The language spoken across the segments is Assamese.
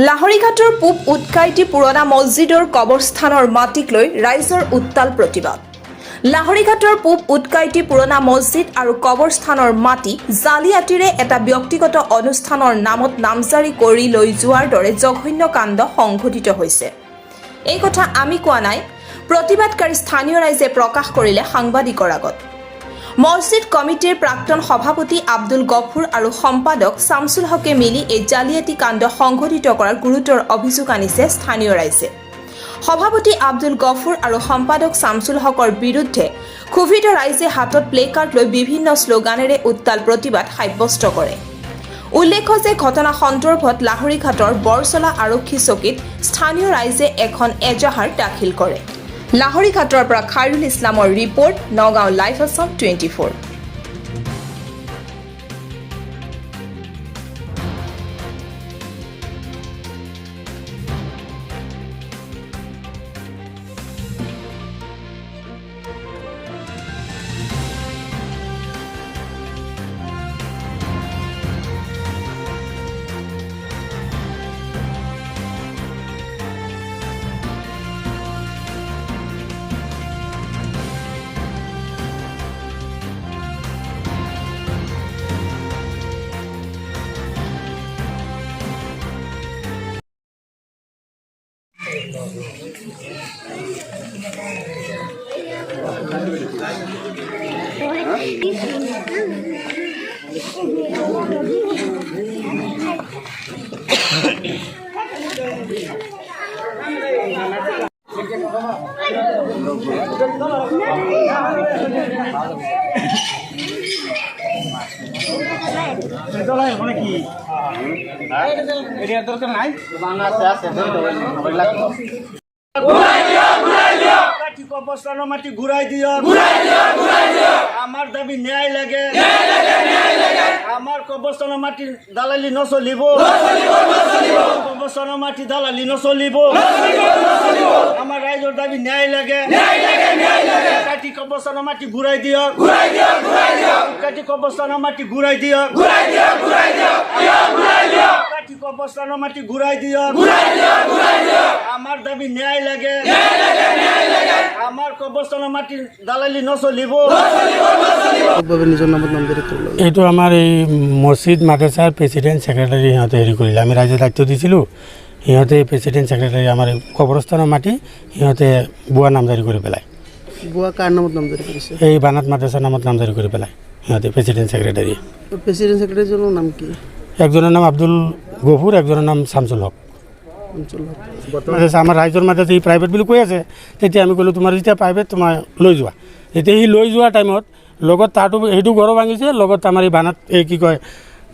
লাহৰীঘাটৰ পূব উৎকাইটি পুৰণা মছজিদৰ কবৰস্থানৰ মাটিক লৈ ৰাইজৰ উত্তাল প্ৰতিবাদ। লাহৰীঘাটৰ পূব উৎকাইটি পুৰণা মছজিদ আৰু কবৰস্থানৰ মাটি জালিয়াতিৰে এটা ব্যক্তিগত অনুষ্ঠানৰ নামত নামজাৰি কৰি লৈ যোৱাৰ দৰে জঘন্য কাণ্ড সংঘটিত হৈছে। এই কথা আমি কোৱা নাই, প্ৰতিবাদকাৰী স্থানীয় ৰাইজে প্ৰকাশ কৰিলে সাংবাদিকৰ আগত। মছজিদ কমিটিৰ প্ৰাক্তন সভাপতি আব্দুল গফুৰ আৰু সম্পাদক শামছুল হকে মিলি এই জালিয়াতি কাণ্ড সংঘটিত কৰাৰ গুৰুতৰ অভিযোগ আনিছে স্থানীয় ৰাইজে। সভাপতি আব্দুল গফুৰ আৰু সম্পাদক শামছুল হকৰ বিৰুদ্ধে ক্ষোভিত ৰাইজে হাতত প্লেকাৰ্ড লৈ বিভিন্ন শ্লোগানেৰে উত্তাল প্ৰতিবাদ সাব্যস্ত কৰে। উল্লেখ্য যে ঘটনা সন্দৰ্ভত লাহৰীঘাটৰ বৰচলা আৰক্ষী চকীত স্থানীয় ৰাইজে এখন এজাহাৰ দাখিল কৰে। লাহৰীঘাটৰ পৰা খাইৰুল ইছলামৰ ৰিপৰ্ট, নগাঁও লাইভ আছাম 24। কবরস্থানের মাটি ঘুরাই দিও, আমার দাবি ন্যায় লাগে, আমার কবরস্থানের মাটি দালালি নচলিব, কবরস্থানের মাটি দালালি নচলিব, আমার রাইজর দাবি ন্যায় লাগে, কাটি কবরস্থানের মাটি ঘুরাই দিও, কাটি কবরস্থানের মাটি ঘুরাই দিও, কাটি কবরস্থানের মাটি ঘুরাই দিও, আমার দাবি ন্যায় লাগে, আমার কবরস্থানের মাটি দালালি নচলিব। এইটো আমাৰ এই মছজিদ মাদ্ৰাছাৰ প্ৰেচিডেণ্ট ছেক্ৰেটাৰী সিহঁতে হেৰি কৰিলে, আমি ৰাইজে দায়িত্ব দিছিলোঁ। সিহঁতে প্ৰেচিডেণ্ট ছেক্ৰেটাৰী আমাৰ কবৰস্থানৰ মাটি সিহঁতে বুৱা নামজাৰি কৰি পেলাই, বুৱা কাৰ নামত নামজাৰি কৰিছে? এই বানাত মাদ্ৰাছাৰ নামত নামজাৰি কৰি পেলাই সিহঁতে প্ৰেচিডেণ্ট ছেক্ৰেটাৰী। প্ৰেচিডেণ্ট ছেক্ৰেটাৰীজনৰ নাম কি? একজনৰ নাম আব্দুল গফুৰ, একজনৰ নাম শামছুল হক। আমাৰ ৰাইজৰ মাজত এই প্ৰাইভেট বুলি কৈ আছে। তেতিয়া আমি ক'লোঁ তোমাৰ যেতিয়া প্ৰাইভেট তোমাৰ লৈ যোৱা। তেতিয়া সি লৈ যোৱা টাইমত লগত তাতো সেইটো ঘৰো ভাঙিছে, লগত আমাৰ এই বানাত এই কি কয়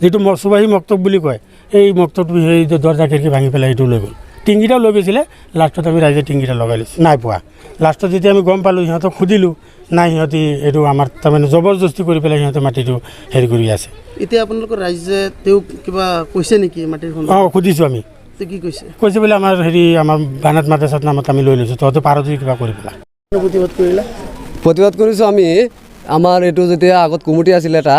যিটো চুবাহী মক্তব বুলি কয়, এই মক্তবটো সেই দৰ্জা খিৰিকী ভাঙি পেলাই সেইটো লৈ গ'ল। টিংকিটাও লৈ গৈছিলে, লাষ্টত আমি ৰাইজে টিংকিটা লগাই লৈছোঁ, নাই পোৱা। লাষ্টত যেতিয়া আমি গম পালোঁ, সিহঁতক সুধিলোঁ, নাই সিহঁতি এইটো আমাৰ তাৰমানে জবৰদস্তি কৰি পেলাই সিহঁতে মাটিটো হেৰি কৰি আছে। এতিয়া আপোনালোকৰ ৰাইজে তেওঁক কিবা কৈছে নেকি মাটিৰ? অঁ, সুধিছোঁ আমি। কি কৈছে? কৈছে বোলে আমাৰ হেৰি আমাৰ বানাত মাদ্ৰাছাৰ নামত আমি লৈ লৈছোঁ, তহঁতে পাৰ যদি কিবা কৰি পেলাই। প্ৰতিবাদ কৰিলা? প্ৰতিবাদ কৰিছোঁ আমি। আমাৰ এইটো যেতিয়া আগত কুমুটি আছিলে, এটা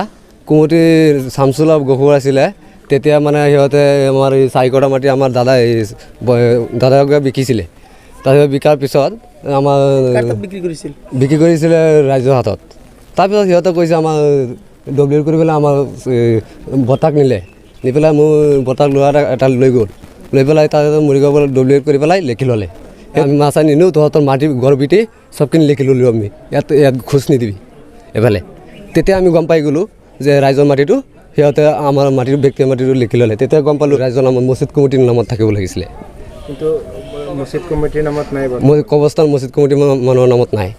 কুমুটিৰ শামছুল গফুৰ আছিলে, তেতিয়া মানে সিহঁতে আমাৰ এই চাৰিকটা মাটি আমাৰ দাদাকে বিকিছিলে। তাৰপিছত বিকাৰ পিছত আমাৰ বিক্ৰী কৰিছিলে ৰাইজৰ হাতত। তাৰপিছত সিহঁতে কৈছে আমাৰ ডব্লিউট কৰি পেলাই আমাৰ বৰ্তাক নিলে, নি পেলাই মোৰ বৰ্তাক ল'ৰা এটা লৈ গ'ল, লৈ পেলাই তাৰপিছত মৰিগাঁও ডব্লিউট কৰি পেলাই লিখি ল'লে। আমি মাছা নিনিওঁ, তহঁতৰ মাটি ঘৰ বিটি চবখিনি লিখি ল'লোঁ আমি, ইয়াত খোজ নিদিবি এইফালে। তেতিয়া আমি গম পাই গ'লোঁ যে ৰাইজৰ মাটিটো সিহঁতে আমাৰ মাটিটো ব্যক্তিৰ মাটিটো লিখি ল'লে। তেতিয়া গম পালোঁ ৰাইজৰ নামত মছজিদ কমিটিৰ নামত থাকিব লাগিছিলে, কিন্তু মছজিদ কমিটিৰ নামত নাই। কবৰস্থান মছজিদ কমিটিৰ মানুহৰ নামত নাই,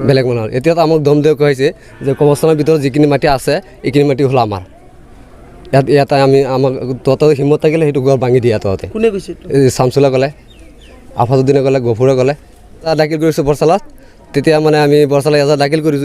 বেলেগ মানুহৰ। এতিয়াতো আমাক দম দিয়া কৈছে যে কবৰস্থানৰ ভিতৰত যিখিনি মাটি আছে এইখিনি মাটি হ'ল আমাৰ। ইয়াতে আমি আমাক তহঁতৰ হিম্মত থাকিলে সেইটো ঘৰ ভাঙি দিয়া। তহঁতে কোনে কৈছে? শামছুলে ক'লে, আফাজুদ্দিনে ক'লে, গফুৰে ক'লে। দাখিল কৰিছোঁ বৰচলাত। তেতিয়া মানে আমি বৰচলা এজাহাৰ দাখিল কৰিছোঁ।